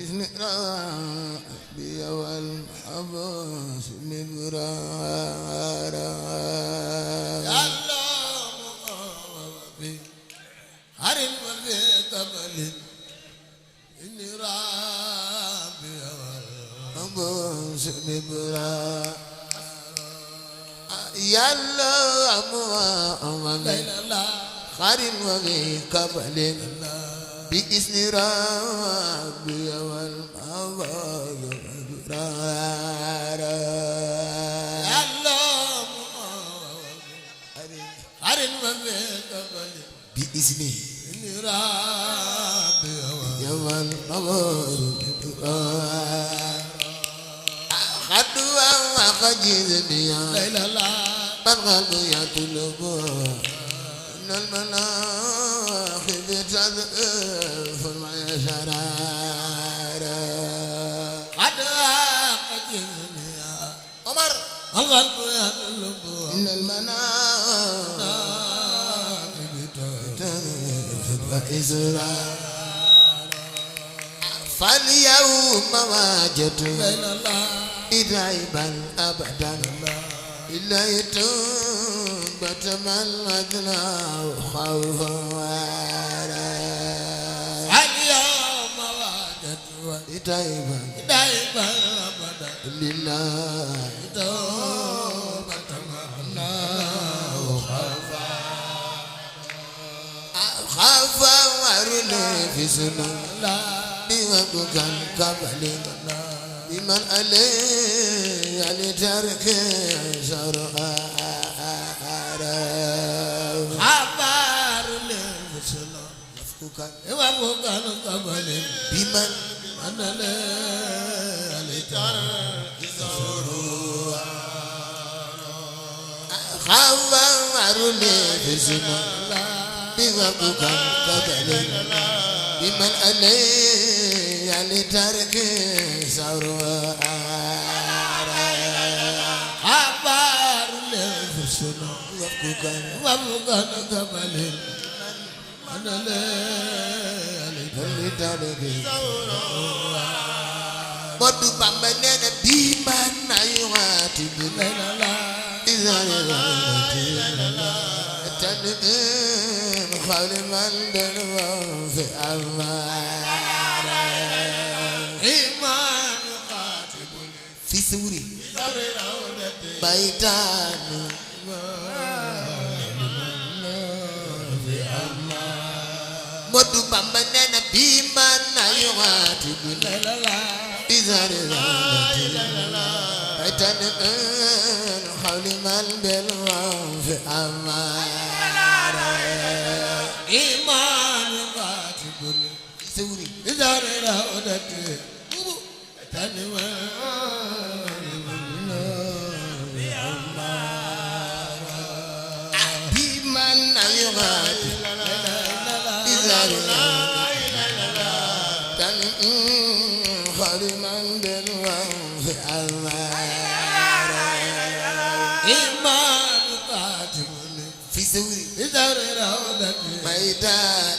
بإذن ربي والحبس مبرارا يا الله في هر وفي قبل إن ربي والحبس مبرارا يا الله خير وفي قبل بإذن ربي والحفظ مبرارا يا الله هر وفي قبل بإذن إن ربي والحفظ مبرارا خدوا وخجزني من قلب يطلب إن المناخب تذف المعشرارا خدوا وخجزني عمر القلب يطلب إن المناخب تذف المعشرارا فاليوم واجدت إذعبا أبدا إلا يتوبة من أدنى خوفا وارا اليوم واجدت إذعبا أبدا لله توبة مهنا خوفا ورلي في سنة لا بوقت القبل بمن عليه لترك شرعا خبر للفصل مفكوكا وفوق القبل بمن أنا لا لترك خبر للفصل بوقت القبل بمن عليه لترك شرعا خبر للفصل مفكوكا وفوق القبل أنا لا لترك Modou Bamba nee na bii man ay waati bi تنقين خال من دلوا في أمارة إيمان قاتب في سوري ثور رودتي بيتان Modou Bamba nee na bii man ay waati bi تنقين خال من دلوا في أمارة إيمان قاتب سوري ثور رودتي تنوى بمن يغادي إذا كان خادما بالوان في أمارة إيمان قاتب في سوري ثور رودتي ميدان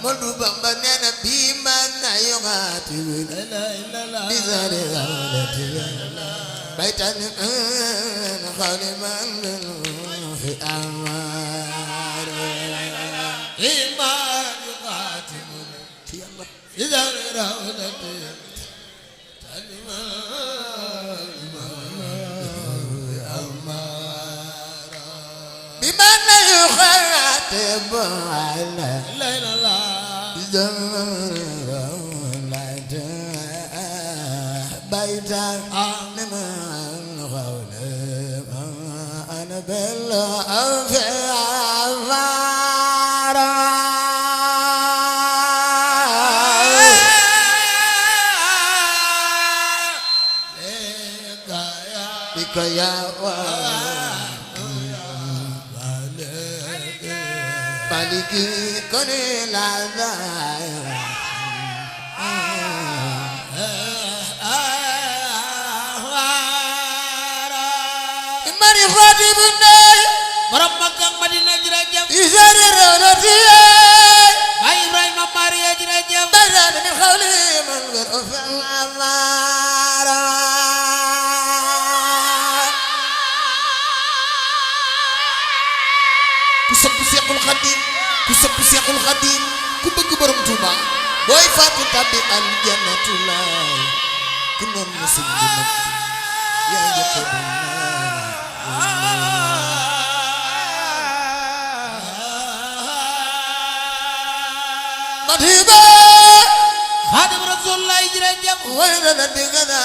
Modou Bamba nee na bii man يغادي إذا بيتان خادما بالوان في أمارة إيمان قاتب يلا إذا رودتي تنوى بمن يخاطب على لا لا لا زمر بيتا من قول أنا بالله في عمارة بك يا مالكي كن العذاب إماني خادم الناي borom Makka ak Madina jërëjëf إزار الرونتي Xadim ku sopp Seexul Xadim ku bëgg borom Tuuba booy faatu tabbi aljannatu laay ku noon na sëñ bi nag yaa njëkk a matiba Xaadim Rasulullah jërëjëf way na digana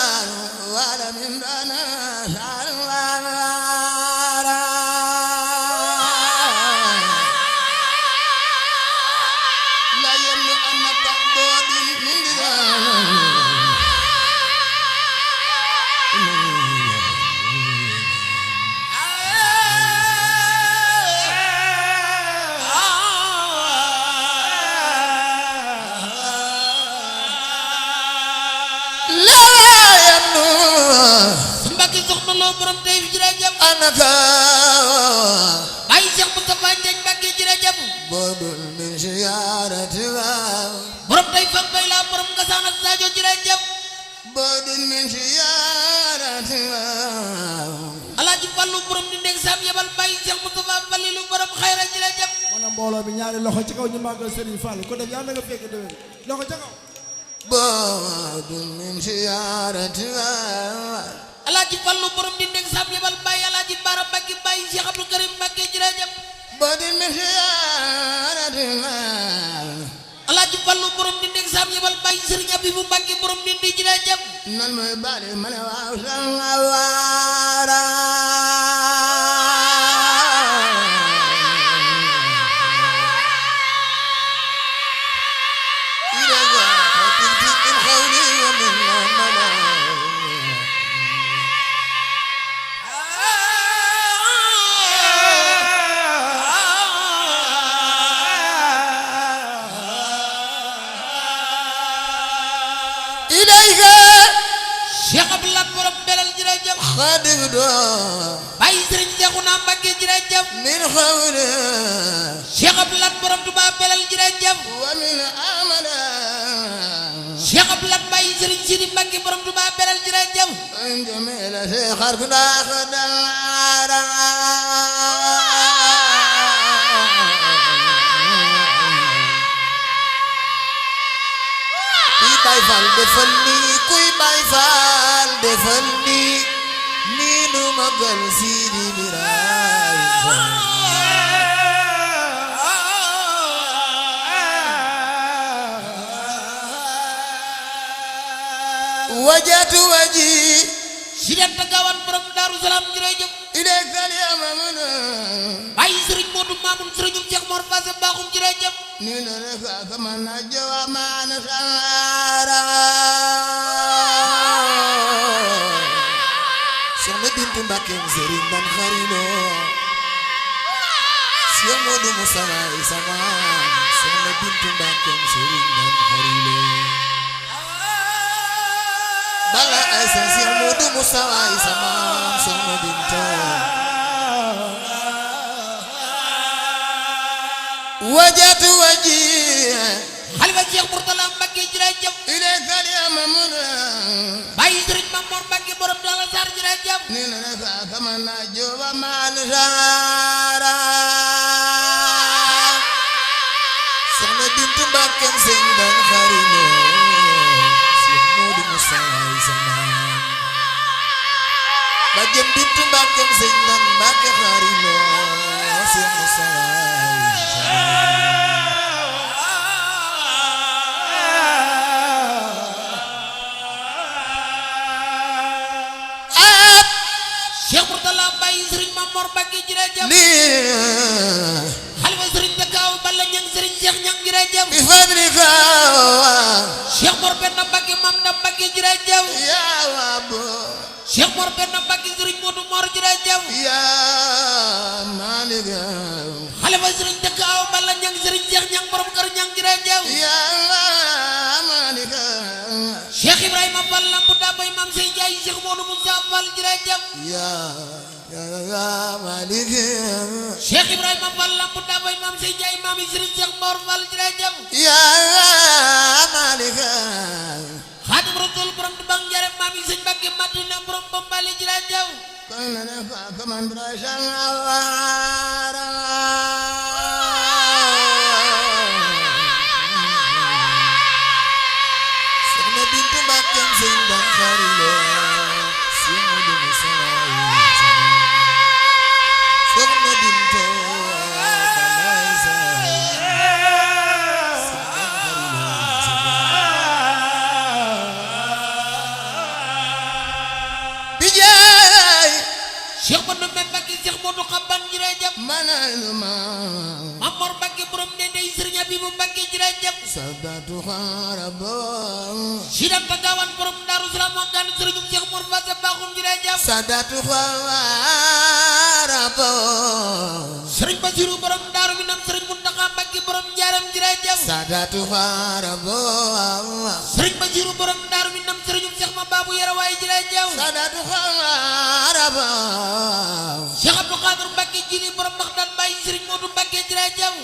wala min dana la yemnu annaka bodin min dana Mbacke soxna loo borom tey fi jërëjëf anaka ay Cheikh Moustapha Ndiagne Mbacke jërëjëf bodul min ziyarati borom tey fak bay la borom Gassane ak Sadio jërëjëf bodul min ziyarati Alaaji Fallu borom di ndeg sam yebal bay Cheikh Moustapha Falilu borom xayra jërëjëf maanaam mbooloo bi ñaari loxo ci kaw ñu màggal Serigne Fall ko def yàlla nga fekk déwén loxo ca kaw bodul min ziyarati Alaaji Fallu borom di ndeg sam yebal bay Alaaji Bara Mbacke bay Cheikh Abdou Karim Mbacke jërëjëf bodul min ziyarati Alaaji Fallu borom di ndeg sam yebal bay Serigne Abibou Mbacke borom di ndi jërëjëf nan mooy bari ma ne waaw sangawara ilaga fatirti in xawli wa min mala ilayka Cheikh Abdoulaye borom belal jërëjëf xadim do bàyyi Serigne Cheikhouna Mbacke jërëjëf min xawli Cheikh Abdoulaye borom Touba belal jërëjëf wa min amala Cheikh Abdoulaye bàyyi Serigne Sidi Mbacke borom Touba belal jërëjëf jamila se xarku ndax dara kuy Baay Faal defal nii kuy Baay Faal defal nii nii nu magal Sidi Biraay wajatu waji Sidet Gawane borom Daaru Salaam jërëjëf ilaykal yamamuna bàyyi Serigne Modou Mamoun Serigne Cheikh Mor Fassé Bakhoum jërëjëf ni na reka kama na jawa maana sangara soxna Bintu Mbàkke Sëriñ Dan Xarilo Cheikh Modou Moussa sama soxna Bintu Mbàkke Sëriñ Dan Xarilo bala ay sa Cheikh Modou Moussa sama soxna Bintu wajatu waji Xalifa Cheikh Mourtala Mbacke jërëjëf ilaykal yamamuna bàyyi Serigne Mamour Mbacke borom Dala Sarr jërëjëf ni na reka kama na jawa maana sangara soxna Bintu Mbàkke Sëriñ Dan Xarilo Cheikh Modou Moussa sama bàjjen Bintu Mbàkke Sëriñ Dan Mbàkke Xarilo Cheikh Moussa Cheikh Mourtala bàyyi Serigne Mamour Mbacke jërëjëf lii Xalifa Serigne Dakaaw Balla Ñang Serigne Cheikh Ñang jërëjëf bi fadlika Cheikh Mor Penda Mbacke Mam Dam Mbacke jërëjëf ya wabo Cheikh Mor Penda Mbacke Serigne Modou Mor jërëjëf ya malika Xalifa Serigne Dakaaw Balla Ñang Serigne Cheikh Ñang borom kër Ñang jërëjëf ya malika Cheikh Ibrahima Fall Lamp Dabay Mam Sey Ndiaye Cheikh Modou Moussa Fall jërëjëf ya malika Cheikh Ibrahima Fall Lamp Dabay Mam Sey Ndiaye Mam Serigne Cheikh Mor Fall jërëjëf ya malika Xaadim Rasul borom du bang njare Mam Serigne Mbacke Madina borom Bambali jërëjëf kana fa kaman brashan awara Mamor Mbacke borom Ndende Serigne Abibou Mbacke jërëjëf sadatu xaraba Sidam Tagawan borom Darou Salam mo gan Serigne Cheikh Mor Fatou Bakhoum jërëjëf sadatu xaraba Serigne Bassirou borom Darou Minam Serigne Mountakha Mbacke borom Ndiaram jërëjëf sadatu xaraba Serigne Bassirou borom Darou Minam Serigne Cheikh Mababou Yaraway jërëjëf sadatu xaraba Cheikh Abdou Khadir Mbacke jini borom Maxdane Baye Serigne Modou Mbacke jërëjëf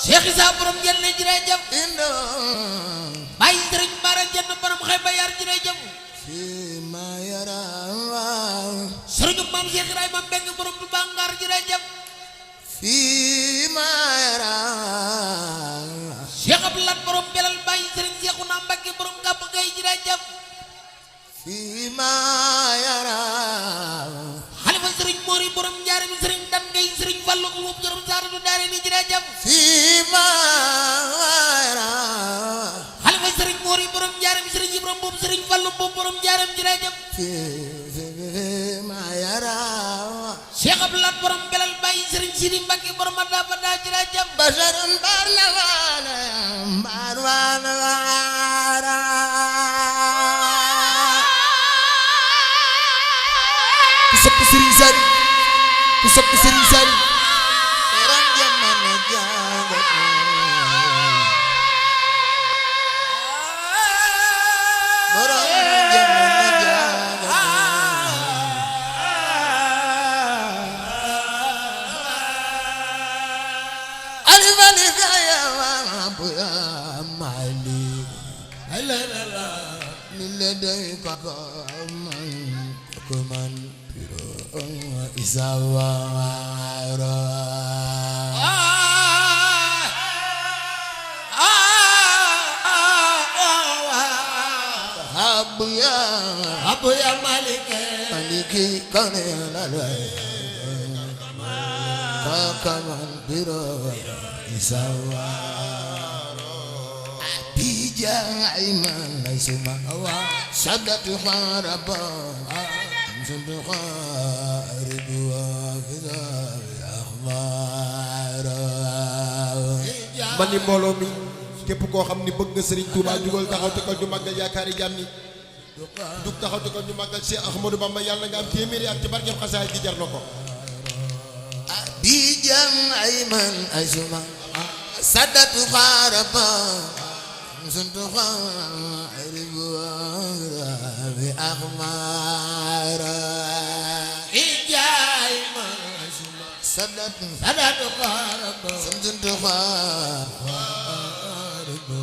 Cheikh Issa borom Jenn jërëjëf Baye Serigne Bara Jenn borom Xayba Yar jërëjëf Serigne Mame Cheikh Ibrahima Mbeng borom Touba Ngar jërëjëf Cheikh Abdoulaye borom Belal Baye Serigne Cheikhouna Mbacke borom Gàpp Gay jërëjëf Xalifa Serigne Mori borom Njaarim Serigne Dan Gay Serigne Fallu ko borom Jaram Saaratu Daare ni jërëjëf Xalifa Serigne Mori borom Njaarim Serigne Ibrahima boobu Serigne Fallu boobu borom Njaarim jërëjëf Cheikh Abdoulaye borom Belal Baye Serigne Sidi Mbacke borom Adaba Da jërëjëf Basharan barnawana ku sopp Serigne Saliou ku sopp Serigne Saliou borom jamono jàngat borom jamono jàngat alifani kaya buya mali niledai kaka man kuman Isawara Abuya Maliki Kane Lalai Kakaman Biro Isawara Abijang Aiman Laisuma Sadatu Haraba man ni mbooloo mi képp koo xam ni bëgg nga Serigne Touba jugal taxaw ci kaw ñu màggal yaakaari jàmm ni dug taxaw ci kaw ñu màggal Cheikh Ahmadou Bamba yàlla nga am téeméeri at ci barkeem xasaay gi jar na ko Abijang Ayman Azuma Sadatu Haraba Suntu Kharibu Bi Akhmara Ijaiman Sadatu Haraba Suntu Kharibu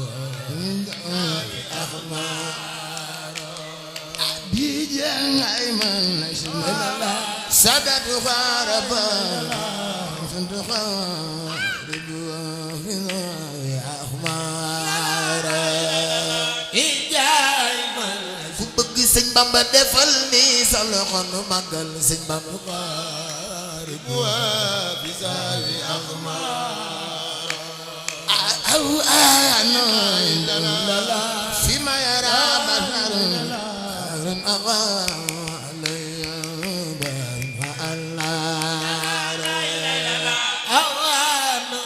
Bi Akhmara Abijang Ayman Azuma Sadatu Haraba Suntu Kharibu Bi Akhmara ku bëgg Sëñ Bamba defal ni sa loxo nu màggal Sëñ Bamba wa bisawi akhmar aw ano indala fi ma yara basharun alayya ba Allah aw ano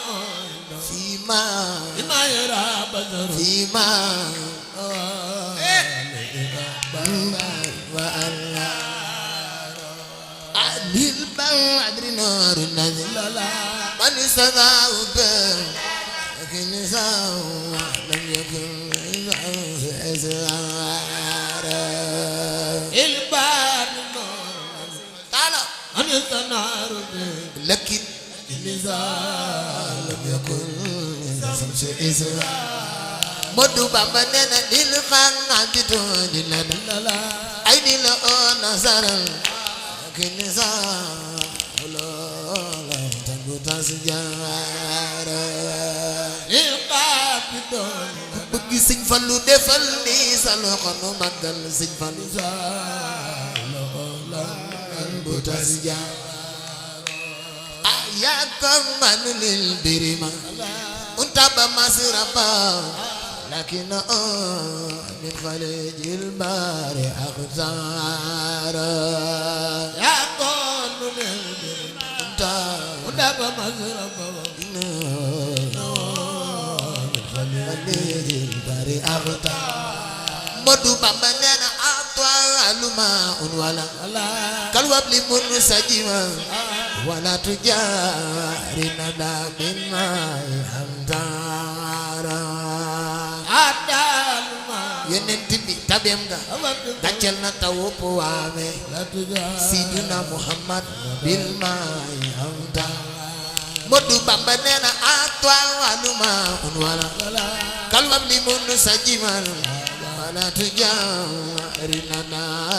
fi ma yara basharun fi ma نار النذل من سماه بن لكن سماه لم يكن إزار البار تعالى من نار لكن لم يكن إزار مدو بابا ننا دل خانا بدون لا أي دل أو نزار لكن سماه tas jaara القابضون bëgg sëñ Fallu defal ni sa loxo nu màggal sëñ Fallu bu tas jaara yaa ko man lil birima untaba masraba لكن من خليج البحر أخزار يا قول ودب مزرب من خليج البحر أخزار مدو بابنا أطوال ماء ولا كالوبل منسجما ولا تجارنا من ماء أمطار yonent bi tabeem nga gàcceel na tawu waame sidina Muhammad bil maay amta Modu Bamba nee na atwaluma wala kalwam li mun sajimal wala tujarina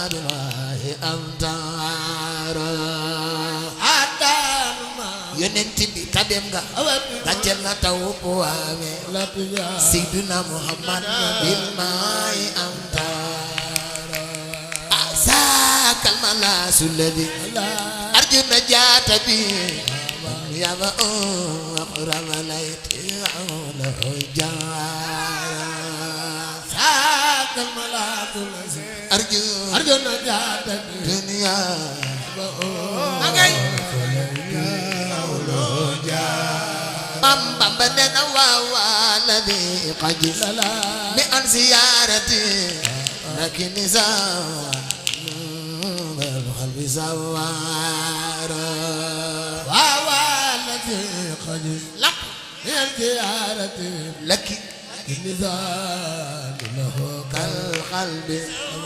bil maay amta yonent bi tabeem nga gàcceel na tawu waame sidina Muhammad bil maay amta asakal malasu ladi arjuna jaata bi ya ba aqram layti ala jara sakal malasu ladi arjuna jaata bi dunya angay Bamba nena wawa ladhi qajis mi an ziyarati lakin zawal qalbi zawara wawa ladhi qajis lak mi an ziyarati lakin nizal lahu kal qalbi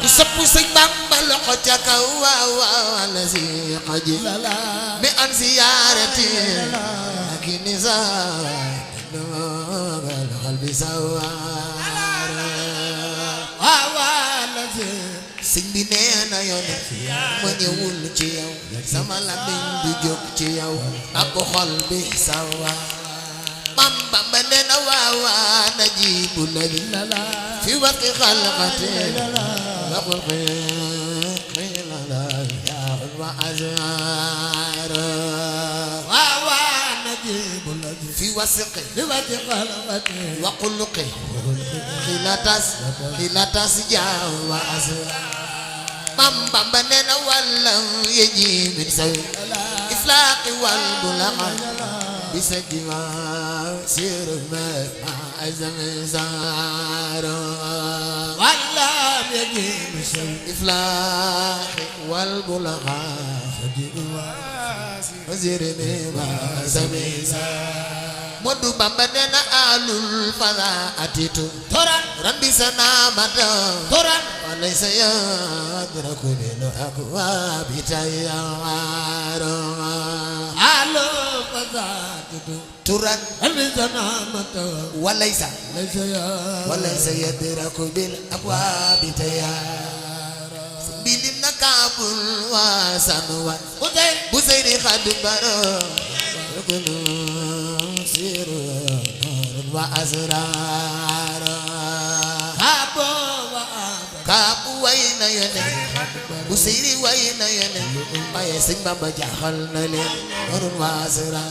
ku sappu sëñ Bamba loxo ca kaw wawa ladhi qajis mi an ziyarati lakin zawal qalbi zawara sëñ bi nee na yoon ma ñëwul ci yow sama làmmiñ du jóg ci yow ak xol bi sawa Mam Bamba nee na waawa najibu ladi fi waqti xalqati waqul qila ya wa azhar waawa najibu ladi fi wasqi fi waqti xalqati waqul xilatas ja wa azhar Mam Bamba nee na walla yeji min sawi iflaqi wal bulagha bisajima sirma azam zara walla yeji min sawi iflaqi wal bulagha sirma azam zara Modu Bamba nee na alul fala atitu toran rabbi sanamata toran walaysa yadraku bil aqwa bitayara alul fala atitu turan rabbi sanamata walaysa laysa yadraku bil aqwa bitayara bilim nakabul wa sanwan busayri khadbaro wa azrara kabu wayna yone bu siri wayna yone baye sëñ Bamba jaxal na leen warun wa azrara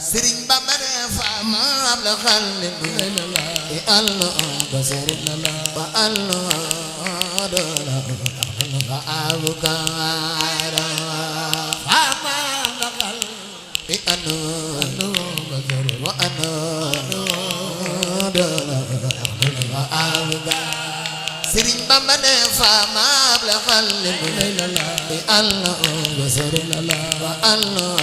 sëriñ Bamba ne fama abla khalin e Allah basarin wa Allah dala wa abukara fama abla khalin e Allah wa ana wa abga Serigne Bamba ne fama abla khalin bi Allah basar wa Allah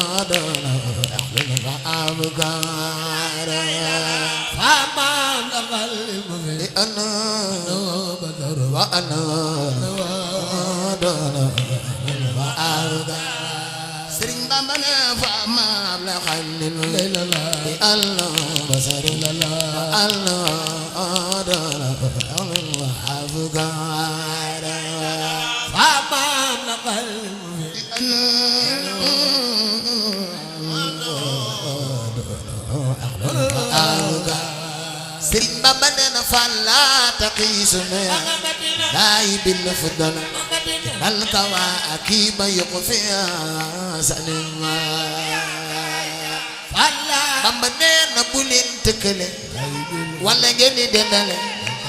wa abga fama abla khalin bi ana wa ana wa abga Serigne Bamba ne fama abla khalin bi Allah basar wa Allah wa abga fama abla khalin bi ana aluga Sëriñ Bamba nee na falla taqisuna laay bil fudala al kawa akiba yuqfiya salima falla Bamba nee na bu leen tëkkale wala ngeen di dendale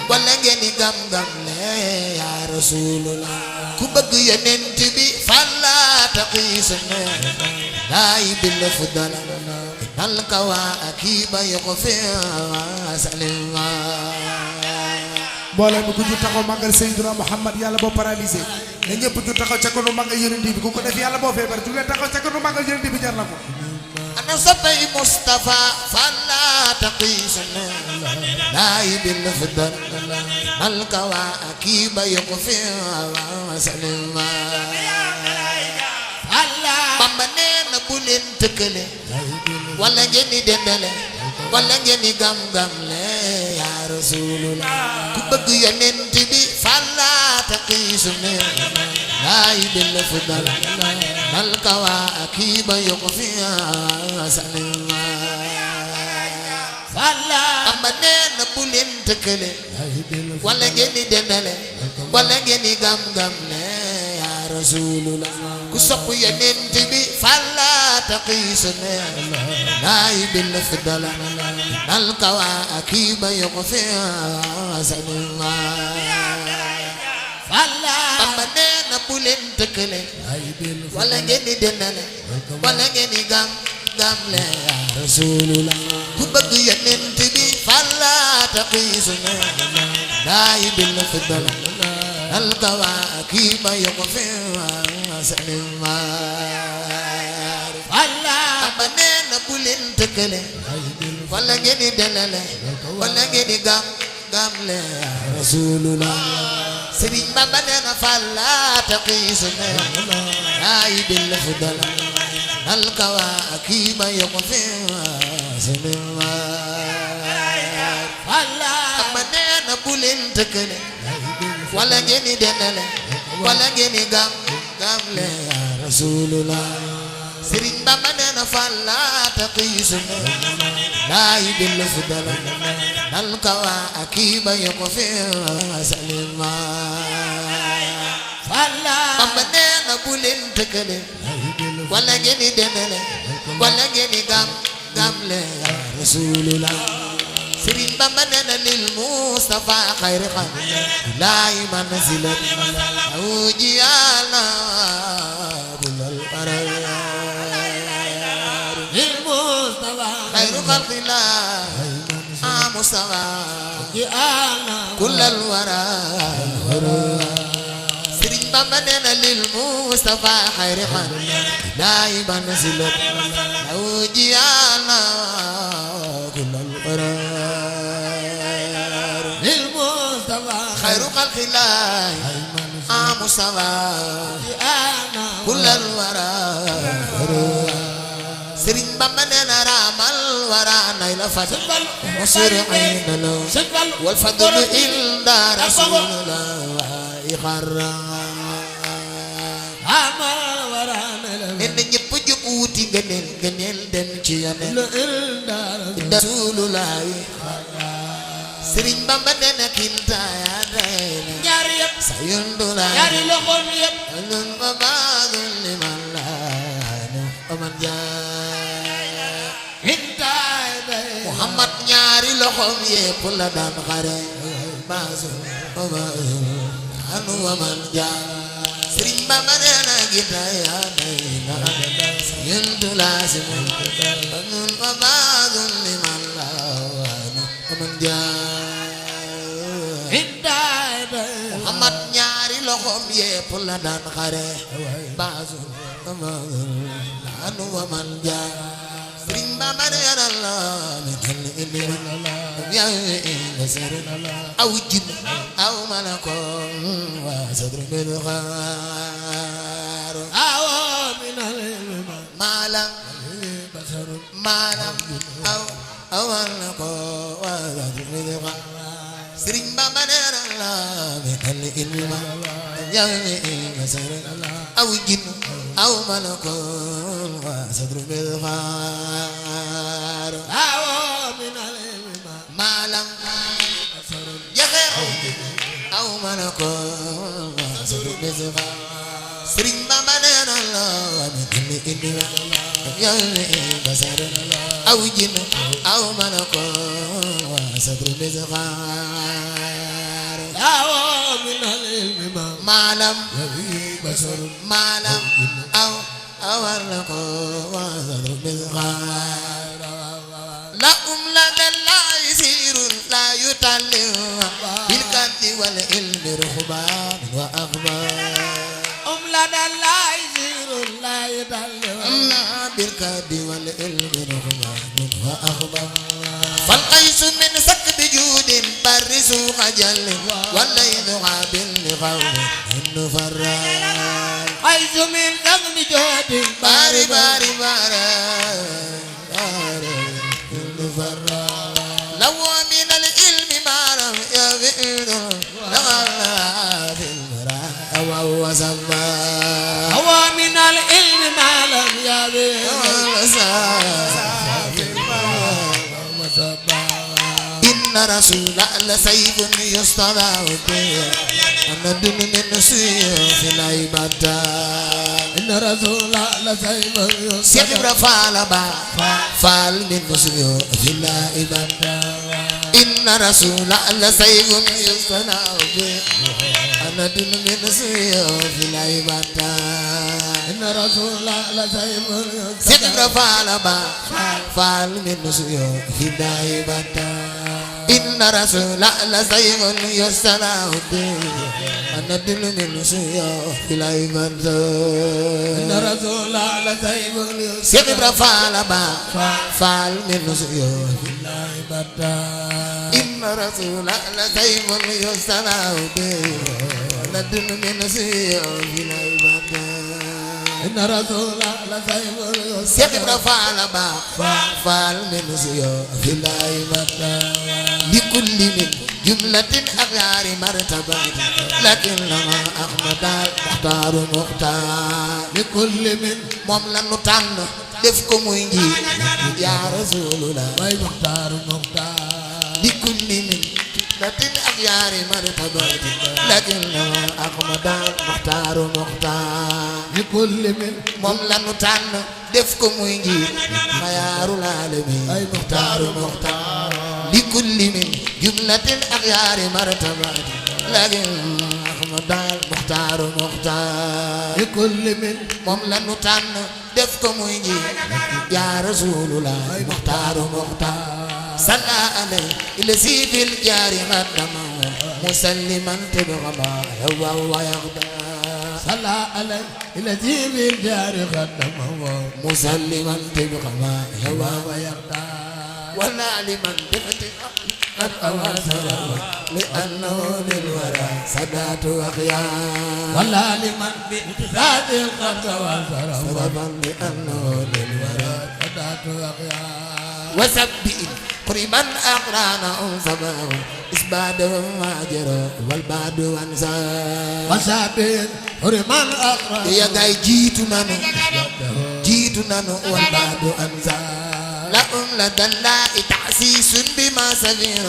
wala ngeen di gam-gam le ya rasulullah ku bëgg yonent bi falla taqisuna laay bil fudala al kawa akiba yuqfiya salima mbooloo mi ku ju taxaw màggal Seydina Muhammad yàlla boo paralysé ne ñëpp ju taxaw ca kanu màggal yonent bi ku ko def yàlla boo feebar ju leen taxaw ca kanu màggal yonent bi jar na ko ana soppay Mustafa falla taqisuna laay bil fudal al kawa akiba yuqfiya salima Bamba nee na bu leen tëkkale wala ngeen di dendale wala ngeen di gam-gam le ya rasulullah ku bëgg yonent bi falla taqisuna laay bil fudal al kawa akiba yuqfiya salima Bamba nee na bu leen tëkkale wala ngeen di dendale wala ngeen di gam-gam le ya rasulullah ku sopp yonent bi falla taqisuna laay bil fudal al kawa akiba yuqfiya salima Bamba nee na bu leen tëkkale wala ngeen di dendale wala ngeen di gam le ya rasulullah ku bëgg yonent bi falla taqisuna laay bil fudal al kawa akiba yuqfiya salima Bamba nee na bu leen tëkkale wala ngeen di dendale wala ngeen di gam le ya rasulullah Sëriñ Bamba nee na falla taqisuna laay bil fudal al kawa akiba yuqfiya salima Bamba nee na bu leen tëkkale wala ngeen di dendale wala ngeen di gam le ya rasulullah Sëriñ Bamba nee na falla taqisuna laay bil fudal al kawa akiba yuqfiya salima Bamba nee na bu leen tëkkale wala ngeen di dendale wala ngeen di gam le ya rasulullah Sëriñ Bamba nee na lil Mustafa xayri xam laay manzilat awjiyana kulal baraya lil Mustafa xayri xalqillah Mustafa kulal wara Sëriñ Bamba nee na lil Mustafa xayri xam laay manzilat awjiyana kulal baraya خير خلق الله مصطفى كل الورى Sëriñ Bamba nee na raamal wara nay la fat musri'in lahu wal fadlu inda rasulillah xarra amal wara nay la ñëpp jóg wuti ngëneel dem ci yonent rasulullah Sëriñ Bamba nee na kintaaya dayna ñaari yëpp sa yundula ñaari loxoom yëpp ñun ba baagul liman laanu aman jaay kintaaya dayna Muhammad ñaari loxoom yëpp la daan xare baasul ba baagul anu aman jaay Sëriñ Bamba nee na kintaaya dayna sa yundula si mun ñun ba baagul liman laanu aman jaay Muhammad ñaari loxoom yépp la daan xare baasu anu wa man jaa Sëriñ Bamba nee na la min ilmi ya nasir aw jinn aw malakun wa sadr bil khar aw min ilmi malam basar malam aw malakun wa sadr bil khar Sëriñ Bamba nee na la min ilmi ya nasir aw jinn aw malakun wa sadr bil khar mana ko Sëriñ Bamba nee na la mi indi yow mi basar aw jin aw mana ko sadru bizghar aw min al-ilmi maalam maalam aw awala ko sadru bizghar la la la yasirun la yutallim bil kaddi wal ilmi ruhban wa akhbar لا لا يزير لا يدلل بالكاد والعلم رغبان وأخبار فالقيس من سكب جود برس خجل والليل عابل لقول إنه فرار قيس من سكب جود باري باري باري إنه فرار لو من العلم ما لم يبئر لغلا في المراء وهو سبار هو من العلم ما لم يبئر إن رسول الله سيف يستضاع به أنا دون من سيوف العبادة إن رسول الله سيف يستضاع فال من سيوف العبادة إن رسول الله سيف يستضاع به أنا دون من سيوف العبادة إن رسول الله سيف يستضاع فال من سيوف العبادة إن رسول الله سيف يستضاع به أنا دون من سيوف العبادة إن رسول الله سيف يستضاع فال من سيوف العبادة إن رسول الله سيف يستضاع به أنا دون من سيوف العبادة إن رسول الله سيف يستضاع فال من سيوف العبادة لكل من جملة أغيار مرتبة لكن لما أحمد المختار مختار لكل من مملا نتعن دفكم وينجي يا رسول الله مختار مختار لكل من جملة أغيار مرتبة لكن لما أحمد المختار مختار لكل من مملا نتعن دفكم وينجي خيار العالمين مختار مختار لكل من جملة الأغيار مرتبة لكن أحمد المختار مختار لكل من مملا نتعن دفكم ويجي يا رسول الله مختار مختار صلى عليه الذي في الجار قدمه مسلما تبغى وهو يغدى صلى عليه الذي في الجار قدمه مسلما تبغى وهو يغدى ولا لمن بفتح قد أواصر لأنه للورى سادات وخيار ولا لمن بفتح قد أواصر سببا لأنه للورى سادات وخيار وسبئ قربا أقران أنصبه إسباد وماجر والبعد وانسى وسبئ قربا أقران يا جاي جيتنا والبعد أنسى لهم لدى الله تحسيس بما سفير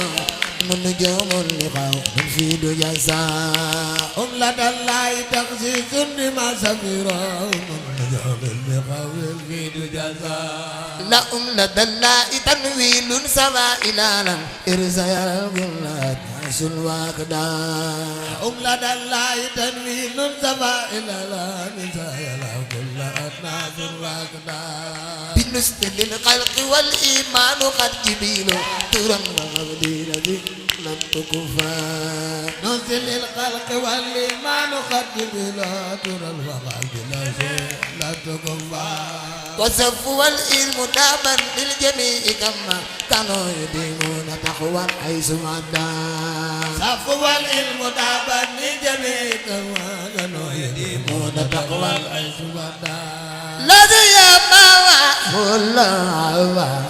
من نجوم اللقاء من في جزاء هم لدى الله تحسيس بما سفير من نجوم اللقاء من في جزاء لهم لدى الله تنويل سواء لالا إرزايا الغلات ناس الواقدا هم لدى الله تنويل سواء لالا إرزايا الغلات ناس الواقدا بالنسبة للخلق والإيمان قد جبيل ترى ومبدين لم تكفى نزل للخلق والإيمان قد جبيل ترى ومبدين لم تكفى وصفوا العلم دابا للجميع كما كانوا يديمون تقوى حيث مدى صفوا العلم دابا للجميع كما كانوا يديمون تقوى حيث مدى الذي يما الله